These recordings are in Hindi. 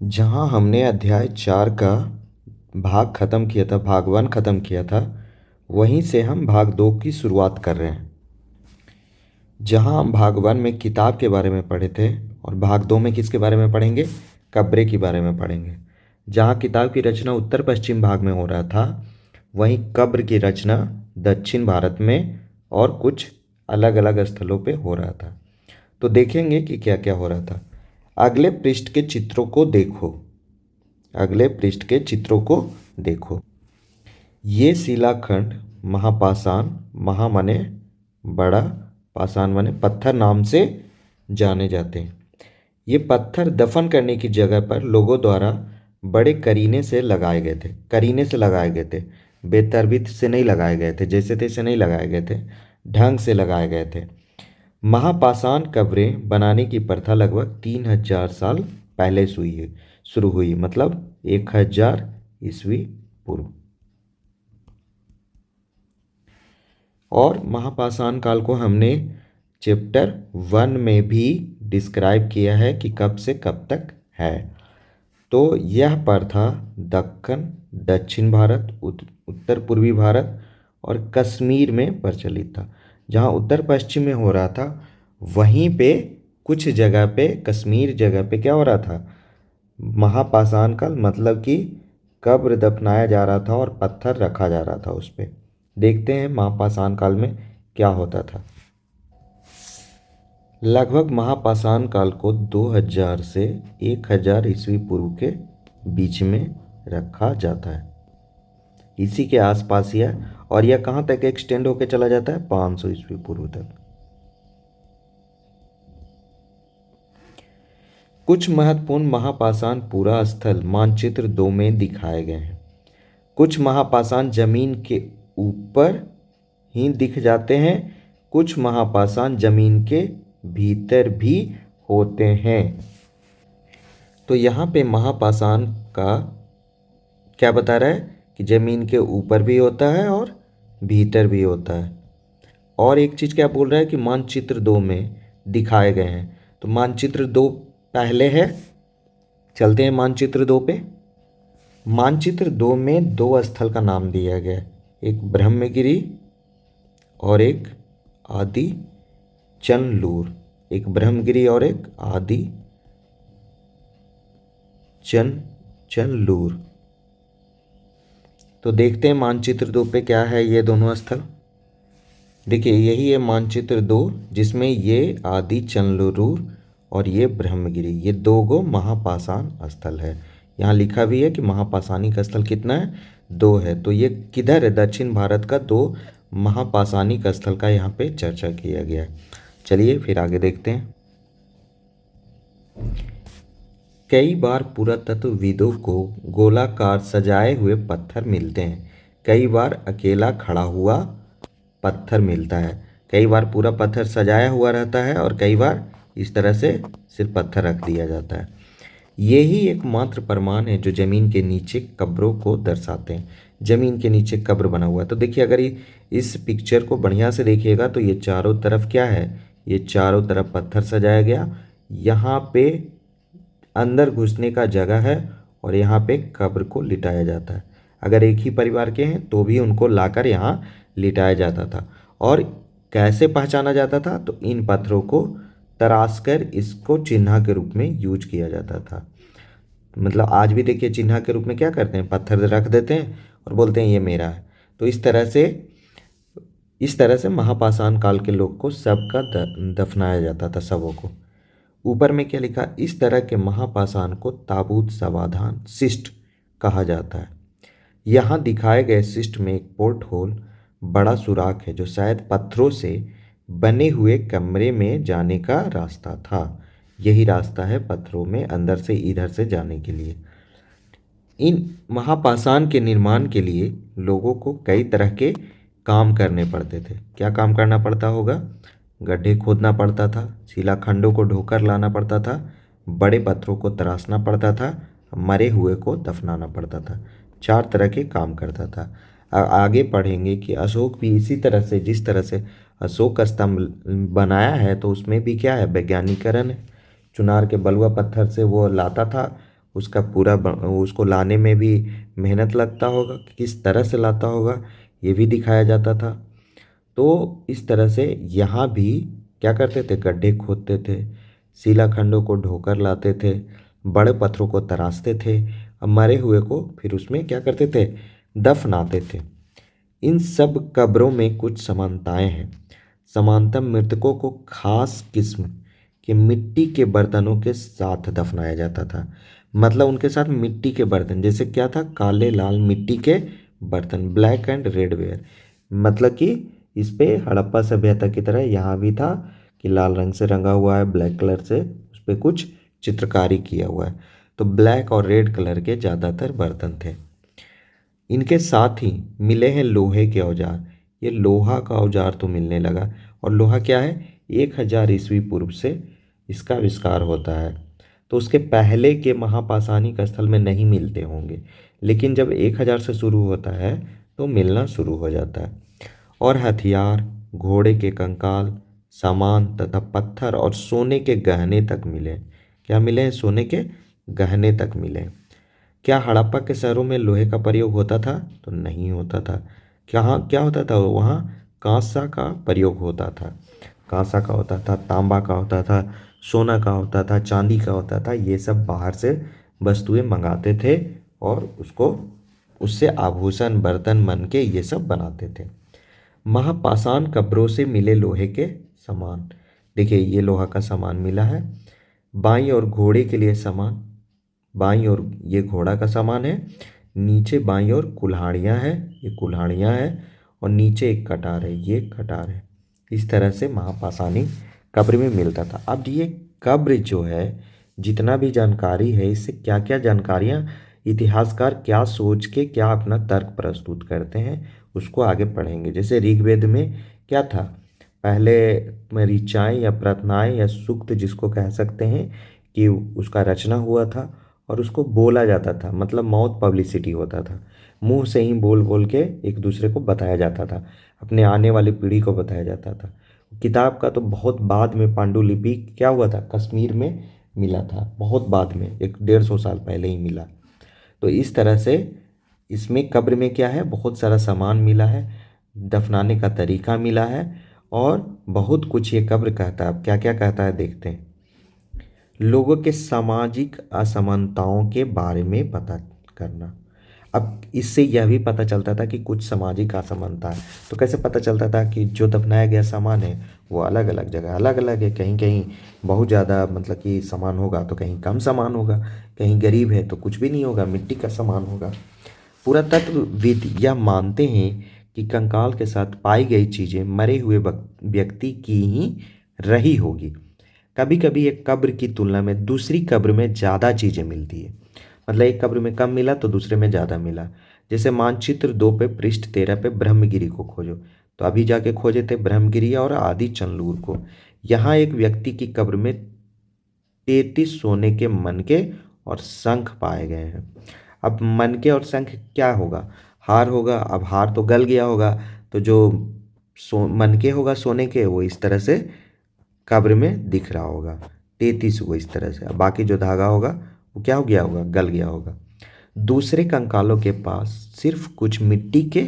जहाँ हमने अध्याय 4 का भाग ख़त्म किया था, भाग 1 ख़त्म किया था, वहीं से हम भाग 2 की शुरुआत कर रहे हैं। जहाँ हम भाग 1 में किताब के बारे में पढ़े थे और भाग 2 में किसके बारे में पढ़ेंगे, कब्र के बारे में पढ़ेंगे। जहाँ किताब की रचना उत्तर पश्चिम भाग में हो रहा था, वहीं कब्र की रचना दक्षिण भारत में और कुछ अलग अलग स्थलों पे हो रहा था। तो देखेंगे कि क्या क्या हो रहा था। अगले पृष्ठ के चित्रों को देखो। अगले पृष्ठ के चित्रों को देखो। ये शिलाखंड महापाषाण, महा माने बड़ा, पाषाण माने पत्थर नाम से जाने जाते हैं। ये पत्थर दफन करने की जगह पर लोगों द्वारा बड़े करीने से लगाए गए थे। करीने से लगाए गए थे, बेतरतीब से नहीं लगाए गए थे, जैसे तैसे नहीं लगाए गए थे, ढंग से लगाए गए थे। महापाषाण कब्रें बनाने की प्रथा लगभग 3000 साल पहले शुरू हुई, मतलब 1000 ईस्वी पूर्व। और महापाषाण काल को हमने चैप्टर 1 में भी डिस्क्राइब किया है कि कब से कब तक है। तो यह प्रथा दक्कन, दक्षिण भारत, उत्तर पूर्वी भारत और कश्मीर में प्रचलित था। जहाँ उत्तर पश्चिम में हो रहा था, वहीं पे कुछ जगह पे, कश्मीर जगह पे क्या हो रहा था, महापाषाण काल, मतलब कि कब्र दफनाया जा रहा था और पत्थर रखा जा रहा था उस पे। देखते हैं महापाषाण काल में क्या होता था। लगभग महापाषाण काल को 2000 से 1000 ईस्वी पूर्व के बीच में रखा जाता है, इसी के आसपास ही है। और यह कहाँ तक एक्सटेंड होकर चला जाता है, 500 ईस्वी पूर्व तक। कुछ महत्वपूर्ण महापाषाण पूरा स्थल मानचित्र 2 में दिखाए गए हैं। कुछ महापाषाण जमीन के ऊपर ही दिख जाते हैं, कुछ महापाषाण जमीन के भीतर भी होते हैं। तो यहाँ पे महापाषाण का क्या बता रहा है कि जमीन के ऊपर भी होता है और भीतर भी होता है। और एक चीज़ क्या बोल रहा है कि मानचित्र 2 में दिखाए गए हैं। तो मानचित्र 2 पहले है, चलते हैं मानचित्र 2 पे। मानचित्र 2 में 2 स्थल का नाम दिया गया है, एक ब्रह्मगिरी और एक आदि चनलूर। एक ब्रह्मगिरी और एक आदि चनलूर। तो देखते हैं मानचित्र 2 पे क्या है ये दोनों स्थल। देखिए यही है मानचित्र 2, जिसमें ये आदि चनलूर और ये ब्रह्मगिरी, ये 2 महापाषाण स्थल है। यहाँ लिखा भी है कि महापाषाणिक स्थल कितना है, 2 है। तो ये किधर है, दक्षिण भारत का 2 महापाषाणिक स्थल का यहाँ पे चर्चा किया गया है। चलिए फिर आगे देखते हैं। कई बार पुरातत्वविदों को गोलाकार सजाए हुए पत्थर मिलते हैं, कई बार अकेला खड़ा हुआ पत्थर मिलता है, कई बार पूरा पत्थर सजाया हुआ रहता है और कई बार इस तरह से सिर्फ पत्थर रख दिया जाता है। यही एकमात्र प्रमाण है जो ज़मीन के नीचे कब्रों को दर्शाते हैं। ज़मीन के नीचे कब्र बना हुआ है। तो देखिए अगर इस पिक्चर को बढ़िया से देखिएगा तो ये चारों तरफ क्या है, ये चारों तरफ पत्थर सजाया गया, यहाँ पे अंदर घुसने का जगह है और यहाँ पे कब्र को लिटाया जाता है। अगर एक ही परिवार के हैं तो भी उनको लाकर यहाँ लिटाया जाता था। और कैसे पहचाना जाता था, तो इन पत्थरों को तराश कर इसको चिन्ह के रूप में यूज किया जाता था। मतलब आज भी देखिए चिन्ह के रूप में क्या करते हैं, पत्थर रख देते हैं और बोलते हैं ये मेरा है। तो इस तरह से महापाषाण काल के लोग को सबका दफनाया जाता था, सबों को। ऊपर में क्या लिखा, इस तरह के महापाषाण को ताबूत समाधान शिष्ट कहा जाता है। यहाँ दिखाए गए शिष्ट में एक पोर्ट होल, बड़ा सुराख है जो शायद पत्थरों से बने हुए कमरे में जाने का रास्ता था। यही रास्ता है पत्थरों में अंदर से इधर से जाने के लिए। इन महापाषाण के निर्माण के लिए लोगों को कई तरह के काम करने पड़ते थे। क्या काम करना पड़ता होगा, गड्ढे खोदना पड़ता था, शिलाखंडों को ढोकर लाना पड़ता था, बड़े पत्थरों को तराशना पड़ता था, मरे हुए को दफनाना पड़ता था। 4 तरह के काम करता था। आगे पढ़ेंगे कि अशोक भी इसी तरह से, जिस तरह से अशोक स्तंभ बनाया है तो उसमें भी क्या है, वैज्ञानिकरण है। चुनार के बलुआ पत्थर से वो लाता था, उसका उसको लाने में भी मेहनत लगता होगा, किस तरह से लाता होगा ये भी दिखाया जाता था। तो इस तरह से यहाँ भी क्या करते थे, गड्ढे खोदते थे, शिलाखंडों को ढोकर लाते थे, बड़े पत्थरों को तराशते थे, अब मरे हुए को फिर उसमें क्या करते थे, दफनाते थे। इन सब कब्रों में कुछ समानताएं हैं। समानता मृतकों को खास किस्म के मिट्टी के बर्तनों के साथ दफनाया जाता था। मतलब उनके साथ मिट्टी के बर्तन, जैसे क्या था, काले लाल मिट्टी के बर्तन, ब्लैक एंड रेड वेयर। मतलब कि इस पे हड़प्पा सभ्यता की तरह यहाँ भी था कि लाल रंग से रंगा हुआ है, ब्लैक कलर से उस पर कुछ चित्रकारी किया हुआ है। तो ब्लैक और रेड कलर के ज़्यादातर बर्तन थे। इनके साथ ही मिले हैं लोहे के औजार। ये लोहा का औजार तो मिलने लगा। और लोहा क्या है, 1000 ईस्वी पूर्व से इसका आविष्कार होता है। तो उसके पहले के महापाषाणिक स्थल में नहीं मिलते होंगे, लेकिन जब 1000 से शुरू होता है तो मिलना शुरू हो जाता है। और हथियार, घोड़े के कंकाल, सामान तथा पत्थर और सोने के गहने तक मिले। क्या मिले हैं, सोने के गहने तक मिले। क्या हड़प्पा के शहरों में लोहे का प्रयोग होता था, तो नहीं होता था। क्या क्या होता था, वहाँ कांसा का प्रयोग होता था। कांसा का होता था, तांबा का होता था, सोना का होता था, चांदी का होता था। ये सब बाहर से वस्तुएं मंगाते थे और उसको उससे आभूषण, बर्तन बन के ये सब बनाते थे। महापाषाण कब्रों से मिले लोहे के सामान। देखिए ये लोहा का सामान मिला है। बाई और घोड़े के लिए सामान, बाईं ओर ये घोड़ा का सामान है, नीचे बाईं ओर कुल्हाड़ियाँ हैं, ये कुल्हाड़ियाँ हैं, और नीचे एक कटार है, ये कटार है। इस तरह से महापाषाणी कब्र में मिलता था। अब ये कब्र जो है, जितना भी जानकारी है, इससे क्या क्या जानकारियाँ इतिहासकार क्या सोच के क्या अपना तर्क प्रस्तुत करते हैं उसको आगे पढ़ेंगे। जैसे ऋग्वेद में क्या था, पहले ऋचाएँ या प्रार्थनाएँ या सूक्त जिसको कह सकते हैं कि उसका रचना हुआ था और उसको बोला जाता था, मतलब माउथ पब्लिसिटी होता था। मुंह से ही बोल बोल के एक दूसरे को बताया जाता था, अपने आने वाली पीढ़ी को बताया जाता था। किताब का तो बहुत बाद में पांडुलिपि क्या हुआ था, कश्मीर में मिला था, बहुत बाद में, 150 साल पहले ही मिला। तो इस तरह से इसमें कब्र में क्या है, बहुत सारा सामान मिला है, दफनाने का तरीका मिला है, और बहुत कुछ ये कब्र कहता है। अब क्या क्या कहता है देखते हैं। लोगों के सामाजिक असमानताओं के बारे में पता करना। अब इससे यह भी पता चलता था कि कुछ सामाजिक असमानता है। तो कैसे पता चलता था कि जो दफनाया गया सामान है वो अलग अलग जगह अलग अलग है, कहीं कहीं बहुत ज़्यादा मतलब कि सामान होगा तो कहीं कम सामान होगा, कहीं गरीब है तो कुछ भी नहीं होगा, मिट्टी का सामान होगा। पुरातत्वविद यह मानते हैं कि कंकाल के साथ पाई गई चीज़ें मरे हुए व्यक्ति की ही रही होगी। कभी कभी एक कब्र की तुलना में दूसरी कब्र में ज़्यादा चीज़ें मिलती है। मतलब एक कब्र में कम मिला तो दूसरे में ज़्यादा मिला। जैसे मानचित्र 2 पे पृष्ठ 13 पे ब्रह्मगिरी को खोजो, तो अभी जाके खोजे थे ब्रह्मगिरी और आदि चंदूर को। यहाँ एक व्यक्ति की कब्र में 33 सोने के मनके और शंख पाए गए हैं। अब मनके और शंख क्या होगा, हार होगा। अब हार तो गल गया होगा, तो जो मनके होगा सोने के वो इस तरह से कब्र में दिख रहा होगा, 33 को इस तरह से। अब बाकी जो धागा होगा वो क्या हो गया होगा, गल गया होगा। दूसरे कंकालों के पास सिर्फ कुछ मिट्टी के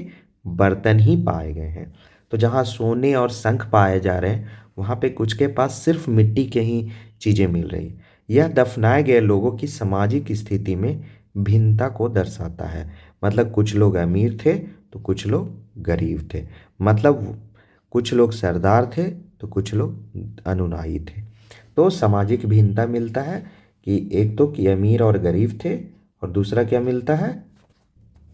बर्तन ही पाए गए हैं। तो जहाँ सोने और शंख पाए जा रहे हैं वहाँ पे कुछ के पास सिर्फ मिट्टी के ही चीज़ें मिल रही है। यह दफनाए गए लोगों की सामाजिक स्थिति में भिन्नता को दर्शाता है। मतलब कुछ लोग अमीर थे तो कुछ लोग गरीब थे। मतलब कुछ लोग सरदार थे तो कुछ लोग अनुनायी थे। तो सामाजिक भिन्नता मिलता है कि एक तो कि अमीर और गरीब थे, और दूसरा क्या मिलता है,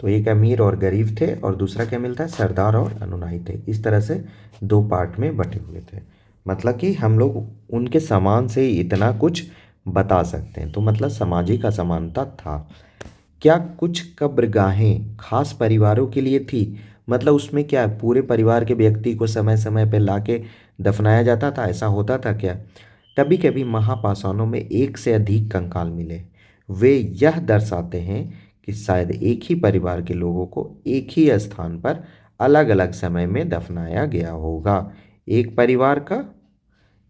तो एक अमीर और गरीब थे और दूसरा क्या मिलता है, सरदार और अनुनायी थे। इस तरह से दो पार्ट में बटे हुए थे। मतलब कि हम लोग उनके सामान से इतना कुछ बता सकते हैं। तो मतलब सामाजिक असमानता था। क्या कुछ कब्रगाहें खास परिवारों के लिए थी, मतलब उसमें क्या पूरे परिवार के व्यक्ति को समय समय पे लाके दफनाया जाता था, ऐसा होता था क्या? कभी कभी महापाषाणों में एक से अधिक कंकाल मिले। वे यह दर्शाते हैं कि शायद एक ही परिवार के लोगों को एक ही स्थान पर अलग अलग समय में दफनाया गया होगा। एक परिवार का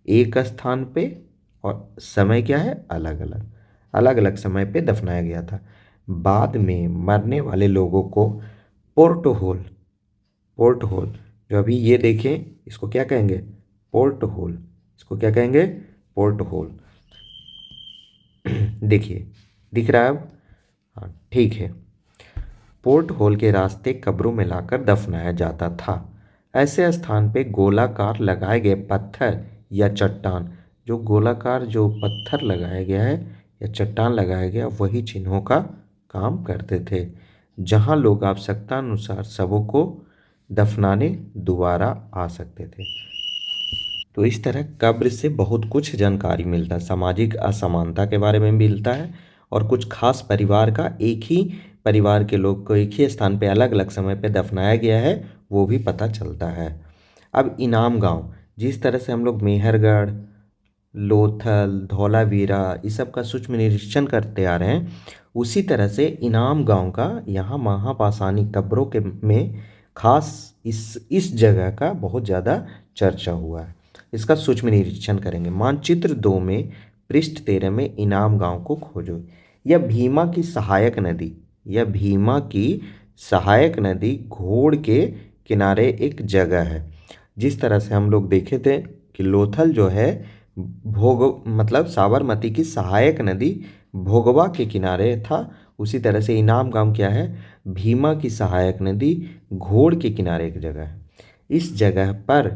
एक स्थान पे, और समय क्या है, अलग अलग। अलग अलग समय पे दफनाया गया था। बाद में मरने वाले लोगों को पोर्ट होल, पोर्ट होल, जो अभी ये देखें, इसको क्या कहेंगे? Porthole. इसको क्या कहेंगे? Porthole. देखिए, दिख रहा है अब? हाँ, ठीक है। पोर्ट होल के रास्ते कब्रों में लाकर दफनाया जाता था। ऐसे स्थान पे गोलाकार लगाए गए पत्थर या चट्टान, जो गोलाकार जो पत्थर लगाया गया है या चट्टान लगाया गया, वही चिन्हों का काम करते थे, जहां लोग आवश्यकता अनुसार शवों को दफनाने दोबारा आ सकते थे। तो इस तरह कब्र से बहुत कुछ जानकारी मिलता है, सामाजिक असमानता के बारे में मिलता है, और कुछ खास परिवार का, एक ही परिवार के लोग को एक ही स्थान पे अलग अलग समय पे दफनाया गया है, वो भी पता चलता है। अब इनाम गांव, जिस तरह से हम लोग मेहरगढ़, लोथल, धौलावीरा इस सब का सूक्ष्म निरीक्षण करते आ रहे हैं, उसी तरह से इनाम गांव का यहाँ महापाषाणी कब्रों के में खास इस जगह का बहुत ज़्यादा चर्चा हुआ है। इसका सूक्ष्म निरीक्षण करेंगे। मानचित्र 2 में पृष्ठ 13 में इनाम गांव को खोजो। यह भीमा की सहायक नदी, यह भीमा की सहायक नदी घोड़ के किनारे एक जगह है। जिस तरह से हम लोग देखे थे कि लोथल जो है भोग मतलब साबरमती की सहायक नदी भोगवा के किनारे था, उसी तरह से इनाम गांव क्या है? भीमा की सहायक नदी घोड़ के किनारे एक जगह है। इस जगह पर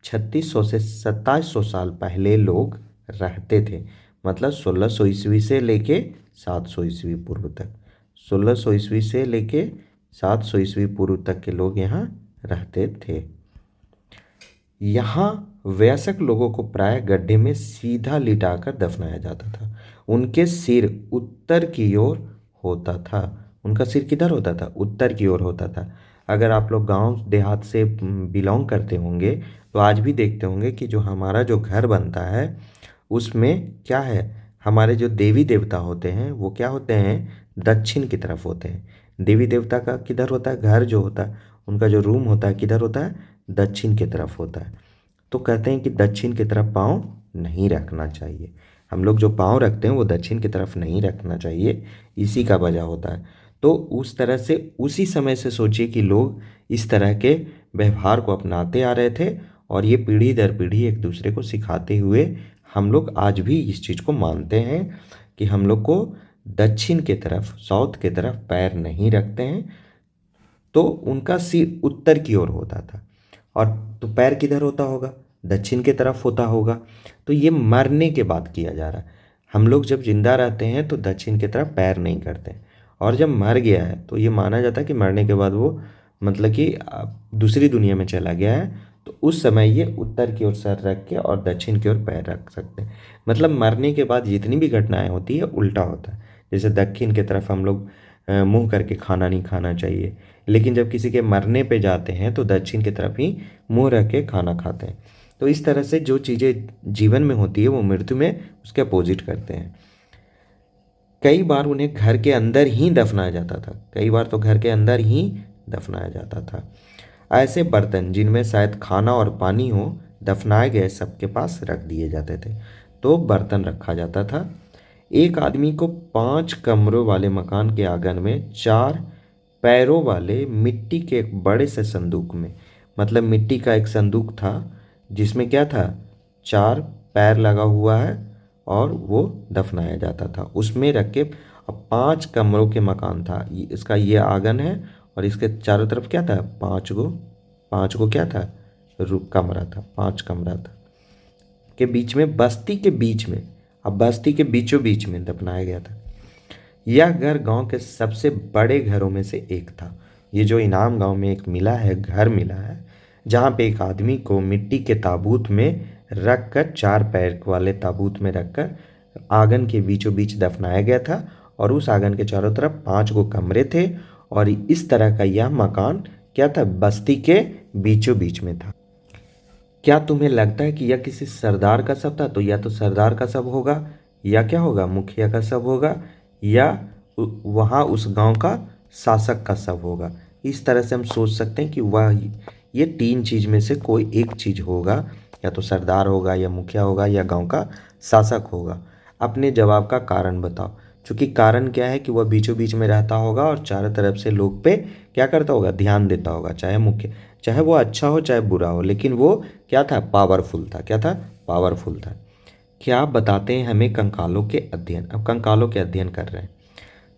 3600 से 2700 साल पहले लोग रहते थे, मतलब 1600 ईस्वी से लेके 700 ईस्वी पूर्व तक, 1600 ईस्वी से लेके 700 ईस्वी पूर्व तक के लोग यहाँ रहते थे। यहाँ वयस्क लोगों को प्राय गड्ढे में सीधा लिटाकर दफनाया जाता था। उनके सिर उत्तर की ओर होता था। उनका सिर किधर होता था? उत्तर की ओर होता था। अगर आप लोग गांव देहात से बिलोंग करते होंगे तो आज भी देखते होंगे कि जो हमारा जो घर बनता है उसमें क्या है, हमारे जो देवी देवता होते हैं वो क्या होते हैं? दक्षिण की तरफ होते हैं। देवी देवता का किधर होता है? घर जो होता है उनका जो रूम होता है किधर होता है? दक्षिण की तरफ होता है। तो कहते हैं कि दक्षिण की तरफ पाँव नहीं रखना चाहिए। हम लोग जो पाँव रखते हैं वो दक्षिण की तरफ नहीं रखना चाहिए, इसी का वजह होता है। तो उस तरह से उसी समय से सोचिए कि लोग इस तरह के व्यवहार को अपनाते आ रहे थे, और ये पीढ़ी दर पीढ़ी एक दूसरे को सिखाते हुए हम लोग आज भी इस चीज़ को मानते हैं कि हम लोग को दक्षिण की तरफ, साउथ की तरफ पैर नहीं रखते हैं। तो उनका सिर उत्तर की ओर होता था, और तो पैर किधर होता होगा? दक्षिण की तरफ होता होगा। तो ये मरने के बाद किया जा रहा है। हम लोग जब जिंदा रहते हैं तो दक्षिण की तरफ पैर नहीं करते, और जब मर गया है तो ये माना जाता है कि मरने के बाद वो मतलब कि दूसरी दुनिया में चला गया है, तो उस समय ये उत्तर की ओर सर रख के और दक्षिण की ओर पैर रख सकते हैं। मतलब मरने के बाद जितनी भी घटनाएं होती है उल्टा होता है। जैसे दक्षिण की तरफ हम लोग मुंह करके खाना नहीं खाना चाहिए, लेकिन जब किसी के मरने पे जाते हैं तो दक्षिण की तरफ ही मुंह रख के खाना खाते हैं। तो इस तरह से जो चीज़ें जीवन में होती है वो मृत्यु में उसके अपोजिट करते हैं। कई बार उन्हें घर के अंदर ही दफनाया जाता था, कई बार तो घर के अंदर ही दफनाया जाता था। ऐसे बर्तन जिनमें शायद खाना और पानी हो, दफनाए गए सबके पास रख दिए जाते थे। तो बर्तन रखा जाता था। एक आदमी को 5 कमरों वाले मकान के आंगन में 4 पैरों वाले मिट्टी के एक बड़े से संदूक में, मतलब मिट्टी का एक संदूक था जिसमें क्या था? 4 पैर लगा हुआ है, और वो दफनाया जाता था उसमें रख के। अब 5 कमरों के मकान था, इसका ये आंगन है, और इसके चारों तरफ क्या था? 5 गो क्या था? कमरा था, 5 कमरा था के बीच में, बस्ती के बीच में, अब बस्ती के बीचों बीच में दफनाया गया था। यह घर गांव के सबसे बड़े घरों में से एक था। ये जो इनाम गांव में एक मिला है, घर मिला है, जहाँ पे एक आदमी को मिट्टी के ताबूत में रख कर, 4 पैर वाले ताबूत में रख कर आंगन के बीचों बीच दफनाया गया था, और उस आंगन के चारों तरफ 5 गो कमरे थे, और इस तरह का यह मकान क्या था? बस्ती के बीचों बीच में था। क्या तुम्हें लगता है कि यह किसी सरदार का शव था? तो या तो सरदार का शव होगा, या क्या होगा? मुखिया का शव होगा, या वहाँ उस गांव का शासक का शव होगा। इस तरह से हम सोच सकते हैं कि वह ये 3 चीज़ में से कोई एक चीज़ होगा, या तो सरदार होगा, या मुखिया होगा, या गांव का शासक होगा। अपने जवाब का कारण बताओ। चूंकि कारण क्या है कि वह बीचों बीच में रहता होगा और चारों तरफ से लोग पे क्या करता होगा, ध्यान देता होगा, चाहे वो अच्छा हो चाहे बुरा हो, लेकिन वो क्या था, पावरफुल था। क्या था, पावरफुल था। क्या बताते हैं हमें कंकालों के अध्ययन। अब कंकालों के अध्ययन कर रहे हैं।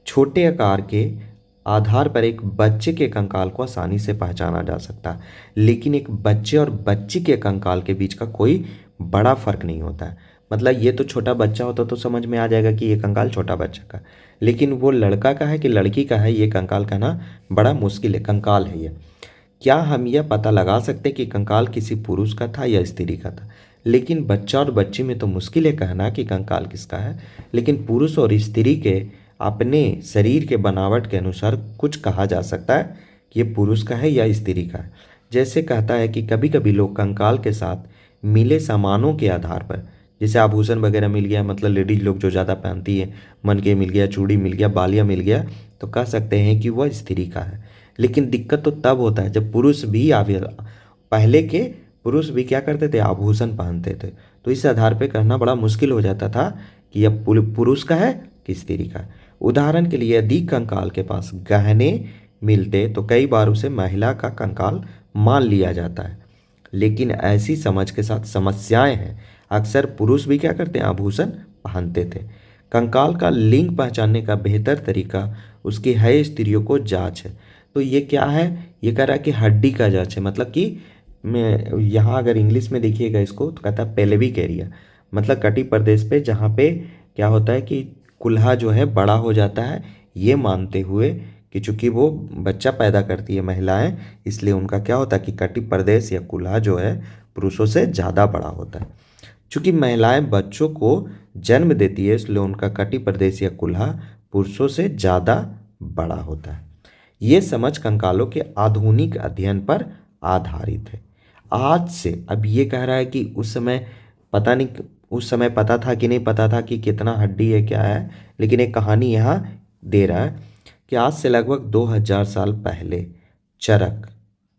छोटे आकार के आधार पर एक बच्चे के कंकाल को आसानी से पहचाना जा सकता है, लेकिन एक बच्चे और बच्ची के कंकाल के बीच का कोई बड़ा फर्क नहीं होता है। मतलब ये तो छोटा बच्चा होता तो समझ में आ जाएगा कि ये कंकाल छोटा बच्चा का, लेकिन वो लड़का का है कि लड़की का है, ये कंकाल कहना बड़ा मुश्किल है। कंकाल है ये। क्या हम यह पता लगा सकते हैं कि कंकाल किसी पुरुष का था या स्त्री का था? लेकिन बच्चा और बच्ची में तो मुश्किल है कहना कि कंकाल किसका है, लेकिन पुरुष और स्त्री के अपने शरीर के बनावट के अनुसार कुछ कहा जा सकता है कि ये पुरुष का है या स्त्री का है। जैसे कहता है कि कभी कभी लोग कंकाल के साथ मिले सामानों के आधार पर, जैसे आभूषण वगैरह मिल गया, मतलब लेडीज लोग जो ज़्यादा पहनती है, मन के मिल गया, चूड़ी मिल गया, बालियाँ मिल गया, तो कह सकते हैं कि वह स्त्री का है। लेकिन दिक्कत तो तब होता है जब पुरुष भी पहले के पुरुष भी क्या करते थे, आभूषण पहनते थे। तो इस आधार पे कहना बड़ा मुश्किल हो जाता था कि यह पुरुष का है कि स्त्री का है। उदाहरण के लिए यदि कंकाल के पास गहने मिलते तो कई बार उसे महिला का कंकाल मान लिया जाता है। लेकिन ऐसी समझ के साथ समस्याएं हैं। अक्सर पुरुष भी क्या करते हैं, आभूषण पहनते थे। कंकाल का लिंग पहचानने का बेहतर तरीका उसकी है स्त्रियों को जांच है। तो ये क्या है, ये कह रहा है कि हड्डी का जांच है। मतलब कि मैं यहाँ अगर इंग्लिश में देखिएगा इसको तो कहता है पेल्विक एरिया, मतलब कटी प्रदेश पे जहाँ पे क्या होता है कि कुल्हा जो है बड़ा हो जाता है, ये मानते हुए कि चूंकि वो बच्चा पैदा करती है महिलाएं, इसलिए उनका क्या होता है कि कटी प्रदेश या कुल्हा जो है पुरुषों से ज़्यादा बड़ा होता है। चूंकि महिलाएं बच्चों को जन्म देती है, इसलिए उनका कटी प्रदेश या कुल्हा पुरुषों से ज़्यादा बड़ा होता है। ये समझ कंकालों के आधुनिक अध्ययन पर आधारित है। आज से अब ये कह रहा है कि उस समय पता नहीं, उस समय पता था कि नहीं पता था कि कितना हड्डी है क्या है, लेकिन एक कहानी यहाँ दे रहा है कि आज से लगभग 2000 साल पहले चरक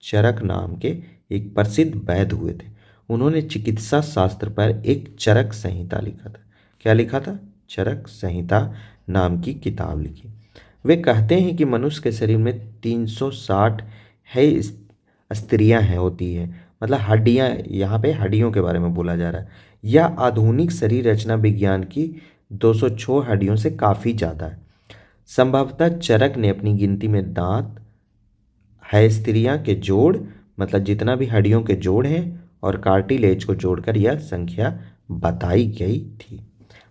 चरक नाम के एक प्रसिद्ध वैद्य हुए थे। उन्होंने चिकित्सा शास्त्र पर एक चरक संहिता लिखा था। क्या लिखा था? चरक संहिता नाम की किताब लिखी। वे कहते हैं कि मनुष्य के शरीर में 360 है स्त्रियां हैं होती हैं, मतलब हड्डियां, यहाँ पे हड्डियों के बारे में बोला जा रहा है। यह आधुनिक शरीर रचना विज्ञान की 206 हड्डियों से काफ़ी ज़्यादा है। संभवतः चरक ने अपनी गिनती में दांत है स्त्रियां के जोड़, मतलब जितना भी हड्डियों के जोड़ हैं, और कार्टिलेज को जोड़कर यह संख्या बताई गई थी।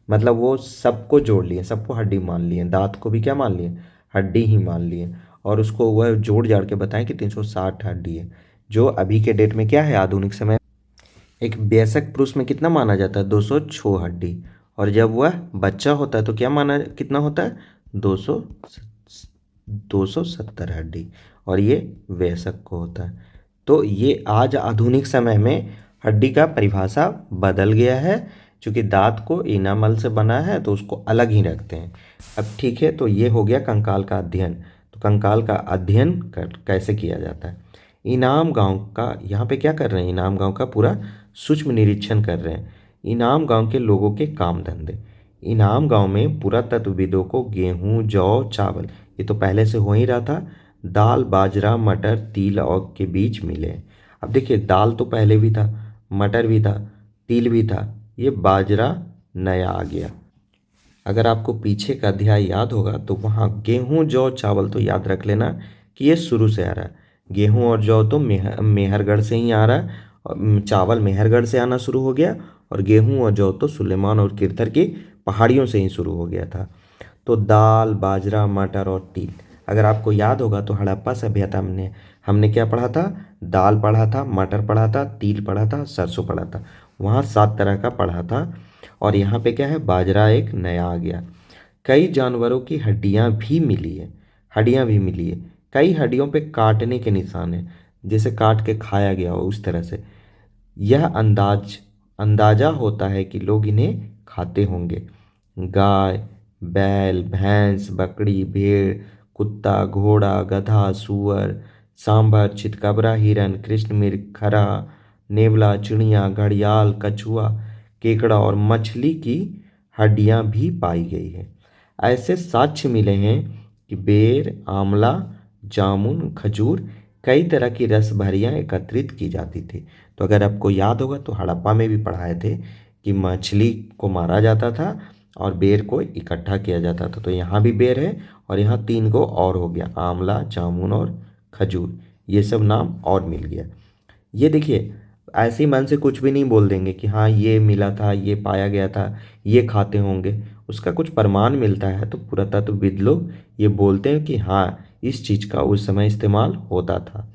मतलब वो सबको जोड़ लिए, सबको हड्डी मान लिए, दांत को भी क्या मान लिए, हड्डी ही मान लिए, और उसको वह जोड़ जाड़ के बताएं कि 360 हड्डी है। जो अभी के डेट में क्या है, आधुनिक समय एक वयस्क पुरुष में कितना माना जाता है, 206 हड्डी। और जब वह बच्चा होता है तो क्या माना, कितना होता है, 270 हड्डी, और ये वयस्क को होता है। तो ये आज आधुनिक समय में हड्डी का परिभाषा बदल गया है, क्योंकि दांत को इनामल से बना है तो उसको अलग ही रखते हैं। अब ठीक है, तो ये हो गया कंकाल का अध्ययन। तो कंकाल का अध्ययन कैसे किया जाता है। इनाम गांव का यहाँ पे क्या कर रहे हैं, इनाम गांव का पूरा सूक्ष्म निरीक्षण कर रहे हैं। इनाम गांव के लोगों के काम धंधे। इनाम गांव में पुरातत्वविदों को गेहूं, जौ, चावल, ये तो पहले से हो ही रहा था, दाल, बाजरा, मटर, तिल और के बीच मिले। अब देखिए, दाल तो पहले भी था, मटर भी था, तिल भी था, ये बाजरा नया आ गया। अगर आपको पीछे का अध्याय याद होगा तो वहाँ गेहूं, जौ, चावल तो याद रख लेना कि ये शुरू से आ रहा है। गेहूं और जौ तो मेहरगढ़ से ही आ रहा है, और चावल मेहरगढ़ से आना शुरू हो गया, और गेहूं और जौ तो सुलेमान और किरथर की पहाड़ियों से ही शुरू हो गया था। तो दाल, बाजरा, मटर और तिल, अगर आपको याद होगा तो हड़प्पा सभ्यता में हमने क्या पढ़ा था, दाल पढ़ा था, मटर पढ़ा था, तिल पढ़ा था, सरसों पढ़ा था। वहाँ 7 तरह का पढ़ा था, और यहाँ पे क्या है, बाजरा एक नया आ गया। कई जानवरों की हड्डियाँ भी मिली है, हड्डियाँ भी मिली है। कई हड्डियों पे काटने के निशान हैं, जैसे काट के खाया गया हो उस तरह से। यह अंदाजा होता है कि लोग इन्हें खाते होंगे। गाय, बैल, भैंस, बकरी, भेड़, कुत्ता, घोड़ा, गधा, सूअर, सांभर, चितकबरा, हिरन, कृष्णमृग, खरहा, नेवला, चिड़िया, घड़ियाल, कछुआ, केकड़ा और मछली की हड्डियां भी पाई गई है। ऐसे साक्ष्य मिले हैं कि बेर, आंवला, जामुन, खजूर, कई तरह की रस भरियां एकत्रित की जाती थी। तो अगर आपको याद होगा तो हड़प्पा में भी पढ़ाए थे कि मछली को मारा जाता था और बेर को इकट्ठा किया जाता था। तो यहाँ भी बेर है और यहाँ 3 को और हो गया, आंवला, जामुन और खजूर, ये सब नाम और मिल गया। ये देखिए, ऐसे ही मन से कुछ भी नहीं बोल देंगे कि हाँ ये मिला था, ये पाया गया था, ये खाते होंगे। उसका कुछ प्रमाण मिलता है तो पुरातत्वविद लोग ये बोलते हैं कि हाँ इस चीज़ का उस समय इस्तेमाल होता था।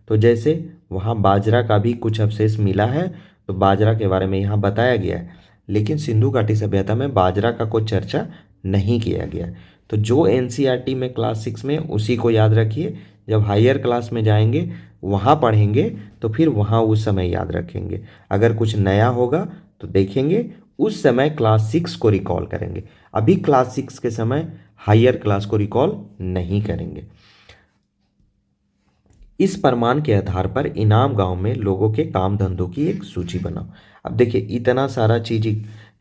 तो जैसे वहाँ बाजरा का भी कुछ अवशेष मिला है, तो बाजरा के बारे में यहाँ बताया गया है, लेकिन सिंधु घाटी सभ्यता में बाजरा का कोई चर्चा नहीं किया गया। तो जो एनसीईआरटी में क्लास 6 में, उसी को याद रखिए। जब हायर क्लास में जाएंगे वहाँ पढ़ेंगे तो फिर वहाँ उस समय याद रखेंगे। अगर कुछ नया होगा तो देखेंगे, उस समय क्लास 6 को रिकॉल करेंगे। अभी क्लास 6 के समय हायर क्लास को रिकॉल नहीं करेंगे। इस प्रमाण के आधार पर इनाम गांव में लोगों के काम धंधों की एक सूची बनाओ। अब देखिए इतना सारा चीज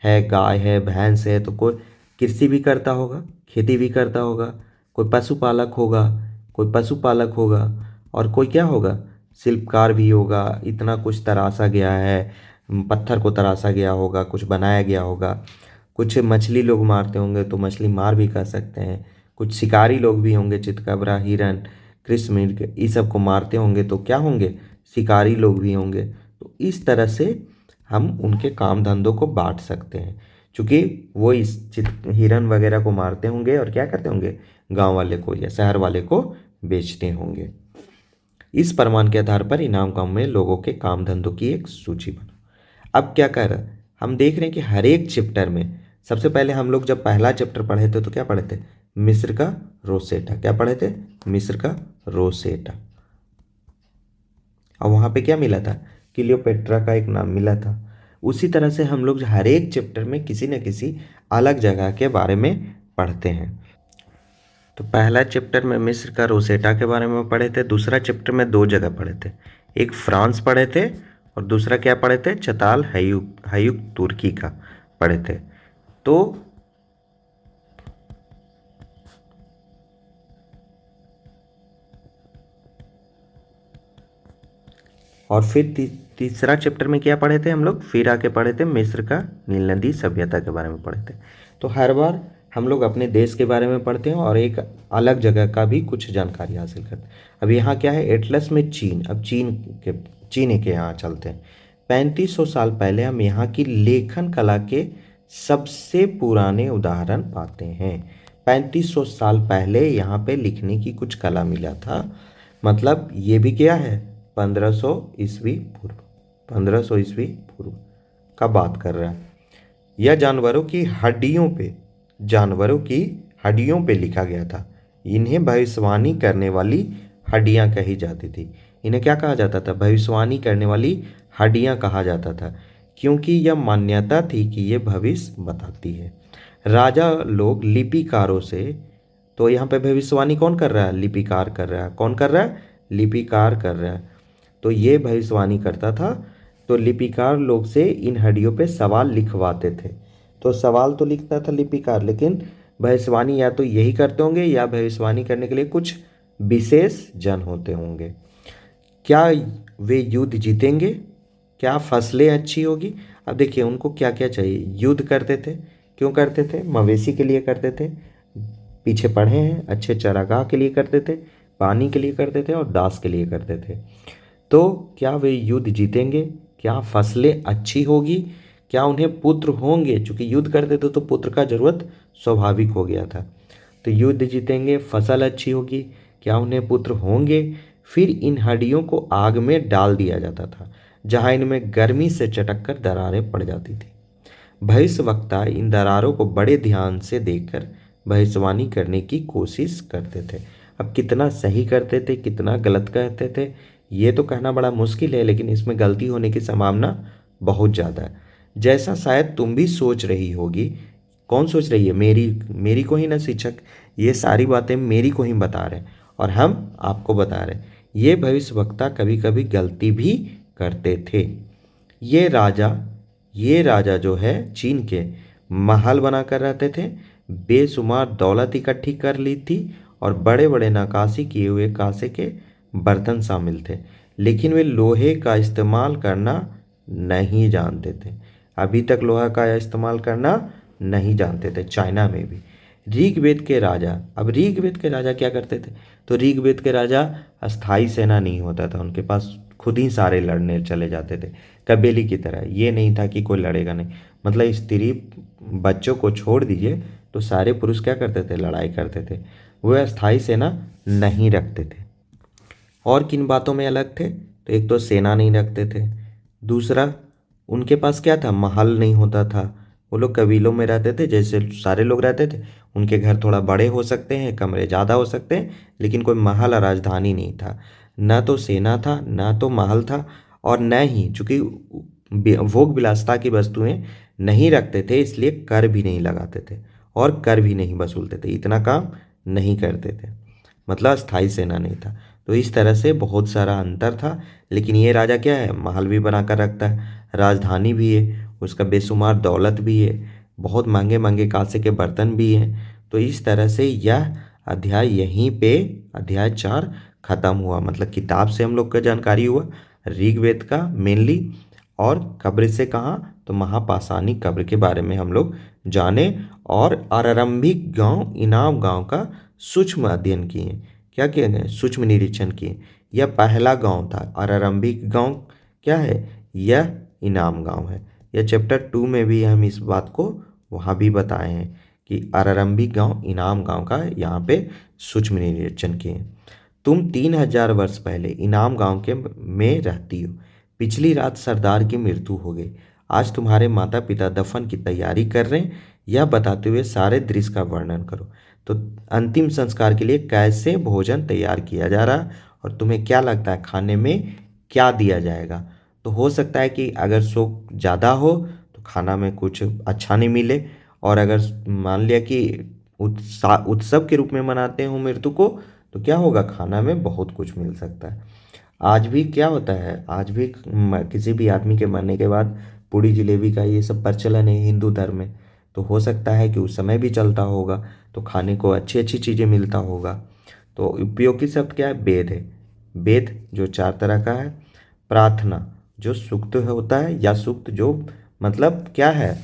है, गाय है, भैंस है, तो कोई कृषि भी करता होगा, खेती भी करता होगा, कोई पशुपालक होगा, कोई पशुपालक होगा, और कोई क्या होगा, शिल्पकार भी होगा। इतना कुछ तराशा गया है, पत्थर को तराशा गया होगा, कुछ बनाया गया होगा। कुछ मछली लोग मारते होंगे तो मछली मार भी कर सकते हैं। कुछ शिकारी लोग भी होंगे, चितकबरा, हिरन, कृष्णमृग, ये सब को मारते होंगे तो क्या होंगे, शिकारी लोग भी होंगे। तो इस तरह से हम उनके काम धंधों को बांट सकते हैं, क्योंकि वो इस हिरन वगैरह को मारते होंगे और क्या करते होंगे, गांव वाले को या शहर वाले को बेचते होंगे। इस प्रमाण के आधार पर इनाम गांव में लोगों के काम धंधों की एक सूची बनाओ। अब क्या कर रहा है, हम देख रहे हैं कि हर एक चैप्टर में, सबसे पहले हम लोग जब पहला चैप्टर पढ़े थे तो क्या पढ़े थे, मिस्र का रोसेटा। क्या पढ़े थे, मिस्र का रोसेटा। और वहाँ पे क्या मिला था, क्लियोपेट्रा का एक नाम मिला था। उसी तरह से हम लोग हर एक चैप्टर में किसी न किसी अलग जगह के बारे में पढ़ते हैं। तो पहला चैप्टर में मिस्र का रोसेटा के बारे में पढ़े थे। दूसरा चैप्टर में 2 जगह पढ़े थे, एक फ्रांस पढ़े थे और दूसरा क्या पढ़े थे, चताल हयुक तुर्की का पढ़े थे। तो और फिर तीसरा चैप्टर में क्या पढ़े थे हम लोग, फिर आके पढ़े थे मिस्र का नील नदी सभ्यता के बारे में पढ़े थे। तो हर बार हम लोग अपने देश के बारे में पढ़ते हैं और एक अलग जगह का भी कुछ जानकारी हासिल करते हैं। अब यहाँ क्या है, एटलस में चीन। अब चीन के यहाँ चलते हैं। 3500 साल पहले हम यहाँ की लेखन कला के सबसे पुराने उदाहरण पाते हैं। 3500 साल पहले यहाँ पे लिखने की कुछ कला मिला था। मतलब ये भी क्या है, 1500 ईस्वी पूर्व, 1500 ईस्वी पूर्व का बात कर रहा है। यह जानवरों की हड्डियों पे लिखा गया था। इन्हें भविष्यवाणी करने वाली हड्डियां कही जाती थी। इन्हें क्या कहा जाता था, भविष्यवाणी करने वाली हड्डियां कहा जाता था, क्योंकि यह मान्यता थी कि ये भविष्य बताती है। राजा लोग लिपिकारों से, तो यहाँ पे भविष्यवाणी कौन कर रहा है, लिपिकार कर रहा है। कौन कर रहा है, लिपिकार कर रहा है। तो ये भविष्यवाणी करता था। तो लिपिकार लोग से इन हड्डियों पे सवाल लिखवाते थे। तो सवाल तो लिखता था लिपिकार, लेकिन भविष्यवाणी या तो यही करते होंगे या भविष्यवाणी करने के लिए कुछ विशेष जन होते होंगे। क्या वे युद्ध जीतेंगे, क्या फसलें अच्छी होगी। अब देखिए उनको क्या क्या चाहिए, युद्ध करते थे। क्यों करते थे, मवेशी के लिए करते थे, पीछे पढ़े हैं, अच्छे चरागाह के लिए करते थे, पानी के लिए करते थे और दास के लिए करते थे। तो क्या वे युद्ध जीतेंगे, क्या फसलें अच्छी होगी, क्या उन्हें पुत्र होंगे, क्योंकि युद्ध करते थे तो पुत्र का जरूरत स्वाभाविक हो गया था। तो युद्ध जीतेंगे, फसल अच्छी होगी, क्या उन्हें पुत्र होंगे। फिर इन हड्डियों को आग में डाल दिया जाता था, जहां इनमें गर्मी से चटक कर दरारें पड़ जाती थी। भविष्यवक्ता इन दरारों को बड़े ध्यान से देखकर भविष्यवाणी करने की कोशिश करते थे। अब कितना सही करते थे, कितना गलत कहते थे, ये तो कहना बड़ा मुश्किल है, लेकिन इसमें गलती होने की संभावना बहुत ज़्यादा है। जैसा शायद तुम भी सोच रही होगी। कौन सोच रही है, मेरी को ही ना शिक्षक ये सारी बातें मेरी को ही बता रहे हैं और हम आपको बता रहे हैं। ये भविष्यवक्ता कभी कभी गलती भी करते थे। ये राजा जो है चीन के, महल बनाकर रहते थे, बेशुमार दौलत इकट्ठी कर ली थी और बड़े बड़े नक्काशी किए हुए कांसे के बर्तन शामिल थे। लेकिन वे लोहे का इस्तेमाल करना नहीं जानते थे। अभी तक लोहा का इस्तेमाल करना नहीं जानते थे, चाइना में भी। ऋग्वेद के राजा, अब ऋग्वेद के राजा क्या करते थे? तो ऋग्वेद के राजा अस्थाई सेना नहीं होता था, उनके पास खुद ही सारे लड़ने चले जाते थे, कबीले की तरह। ये नहीं था कि कोई लड़ेगा नहीं, मतलब स्त्री बच्चों को छोड़ दीजिए तो सारे पुरुष क्या करते थे? लड़ाई करते थे। वे अस्थाई सेना नहीं रखते थे। और किन बातों में अलग थे? तो एक तो सेना नहीं रखते थे, दूसरा उनके पास क्या था? महल नहीं होता था। वो लोग कबीलों में रहते थे, जैसे सारे लोग रहते थे। उनके घर थोड़ा बड़े हो सकते हैं, कमरे ज़्यादा हो सकते हैं, लेकिन कोई महल और राजधानी नहीं था। न तो सेना था, न तो महल था, और न ही, चूंकि भोग विलासिता की वस्तुएं नहीं रखते थे, इसलिए कर भी नहीं लगाते थे और कर भी नहीं वसूलते थे, इतना काम नहीं करते थे। मतलब स्थायी सेना नहीं था। तो इस तरह से बहुत सारा अंतर था। लेकिन ये राजा क्या है? महल भी बना कर रखता है, राजधानी भी है, उसका बेशुमार दौलत भी है, बहुत महंगे महंगे कांसे के बर्तन भी हैं। तो इस तरह से यह अध्याय यहीं पे, अध्याय 4 खत्म हुआ। मतलब किताब से हम लोग का जानकारी हुआ ऋग्वेद का मेनली, और कब्र से कहाँ? तो महापाषाणी कब्र के बारे में हम लोग जाने, और आरंभिक गांव इनाम गांव का सूक्ष्म अध्ययन किए। क्या किए गए? सूक्ष्म निरीक्षण किए। यह पहला गांव था। आरंभिक गांव क्या है? यह इनाम गांव है। यह चैप्टर 2 में भी हम इस बात को वहाँ भी बताए हैं कि आरंभिक गांव इनाम गांव का यहाँ पे सूक्ष्म निरीक्षण किए। तुम 3000 वर्ष पहले इनाम गांव के में रहती हो। पिछली रात सरदार की मृत्यु हो गई। आज तुम्हारे माता पिता दफन की तैयारी कर रहे हैं। यह बताते हुए सारे दृश्य का वर्णन करो। तो अंतिम संस्कार के लिए कैसे भोजन तैयार किया जा रहा है, और तुम्हें क्या लगता है खाने में क्या दिया जाएगा? तो हो सकता है कि अगर शोक ज़्यादा हो तो खाना में कुछ अच्छा नहीं मिले, और अगर मान लिया कि उत्सव के रूप में मनाते हो मृत्यु को, तो क्या होगा? खाना में बहुत कुछ मिल सकता है। आज भी क्या होता है? आज भी किसी भी आदमी के मरने के बाद पूड़ी जलेबी का ये सब प्रचलन है हिंदू धर्म में। तो हो सकता है कि उस समय भी चलता होगा, तो खाने को अच्छी अच्छी चीज़ें मिलता होगा। तो उपयोगी शब्द क्या है? वेद है। वेद जो 4 तरह का है। प्रार्थना जो सूक्त होता है, या सूक्त जो मतलब क्या है?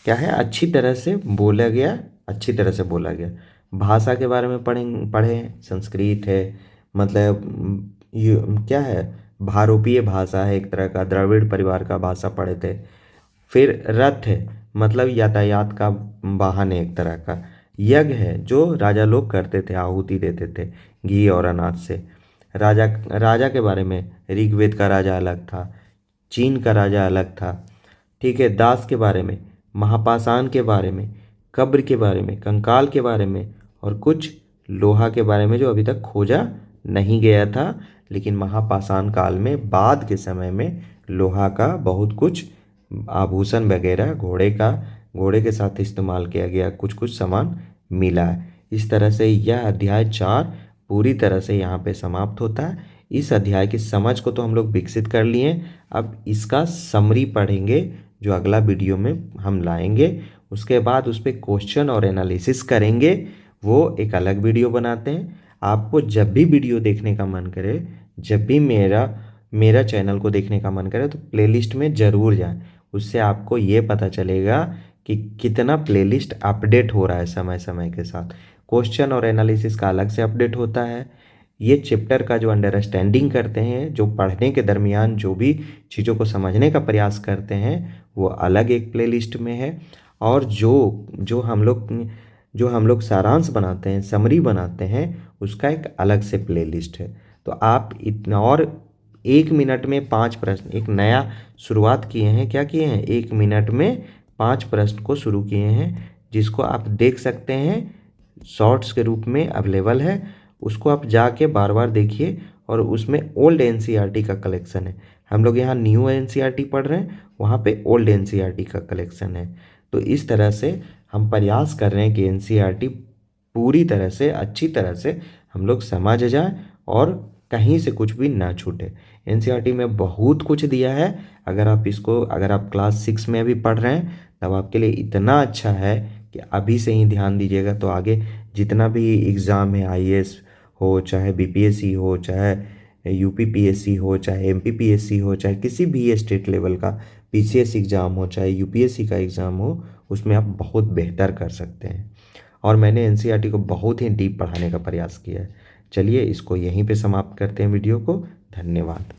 क्या है? अच्छी तरह से बोला गया, अच्छी तरह से बोला गया। भाषा के बारे में पढ़े संस्कृत है, मतलब ये क्या है? भारोपीय भाषा है, एक तरह का द्रविड़ परिवार का भाषा पढ़े थे। फिर रथ है, मतलब यातायात का वाहन है एक तरह का। यज्ञ है जो राजा लोग करते थे, आहुति देते थे घी और अनाज से। राजा राजा के बारे में ऋग्वेद का राजा अलग था, चीन का राजा अलग था। ठीक है। दास के बारे में, महापाषाण के बारे में, कब्र के बारे में, कंकाल के बारे में, और कुछ लोहा के बारे में जो अभी तक खोजा नहीं गया था। लेकिन महापाषाण काल में बाद के समय में लोहा का बहुत कुछ आभूषण वगैरह, घोड़े के साथ इस्तेमाल किया गया कुछ कुछ सामान मिला है। इस तरह से यह अध्याय 4 पूरी तरह से यहाँ पे समाप्त होता है। इस अध्याय की समझ को तो हम लोग विकसित कर लिए। अब इसका समरी पढ़ेंगे जो अगला वीडियो में हम लाएंगे। उसके बाद उस पर क्वेश्चन और एनालिसिस करेंगे, वो एक अलग वीडियो बनाते हैं। आपको जब भी वीडियो देखने का मन करे, जब भी मेरा चैनल को देखने का मन करे, तो प्लेलिस्ट में ज़रूर जाएं। उससे आपको ये पता चलेगा कि कितना प्लेलिस्ट अपडेट हो रहा है समय समय के साथ। क्वेश्चन और एनालिसिस का अलग से अपडेट होता है। ये चैप्टर का जो अंडरस्टैंडिंग करते हैं, जो पढ़ने के दरमियान जो भी चीज़ों को समझने का प्रयास करते हैं, वो अलग एक प्लेलिस्ट में है। और जो हम लोग सारांश बनाते हैं, समरी बनाते हैं, उसका एक अलग से प्लेलिस्ट है। तो आप इतना, और 1 मिनट में 5 प्रश्न, एक नया शुरुआत किए हैं। क्या किए हैं? 1 मिनट में 5 प्रश्न को शुरू किए हैं, जिसको आप देख सकते हैं, शॉर्ट्स के रूप में अवेलेबल है। उसको आप जाके बार बार देखिए। और उसमें ओल्ड एनसीईआरटी का कलेक्शन है। हम लोग यहाँ न्यू एनसीईआरटी पढ़ रहे हैं, वहाँ पे ओल्ड एनसीईआरटी का कलेक्शन है। तो इस तरह से हम प्रयास कर रहे हैं कि एनसीईआरटी पूरी तरह से, अच्छी तरह से हम लोग समझ जाए और कहीं से कुछ भी ना छूटे। एनसीईआरटी में बहुत कुछ दिया है। अगर आप क्लास 6 में भी पढ़ रहे हैं तब आपके लिए इतना अच्छा है कि अभी से ही ध्यान दीजिएगा, तो आगे जितना भी एग्ज़ाम है, आईएएस हो, चाहे बीपीएससी हो, चाहे यूपीपीएससी हो, चाहे एमपीपीएससी हो, चाहे किसी भी स्टेट लेवल का पीसीएस एग्ज़ाम हो, चाहे यूपीएससी का एग्ज़ाम हो, उसमें आप बहुत बेहतर कर सकते हैं। और मैंने एनसीईआरटी को बहुत ही डीप पढ़ाने का प्रयास किया है। चलिए इसको यहीं पे समाप्त करते हैं वीडियो को। धन्यवाद।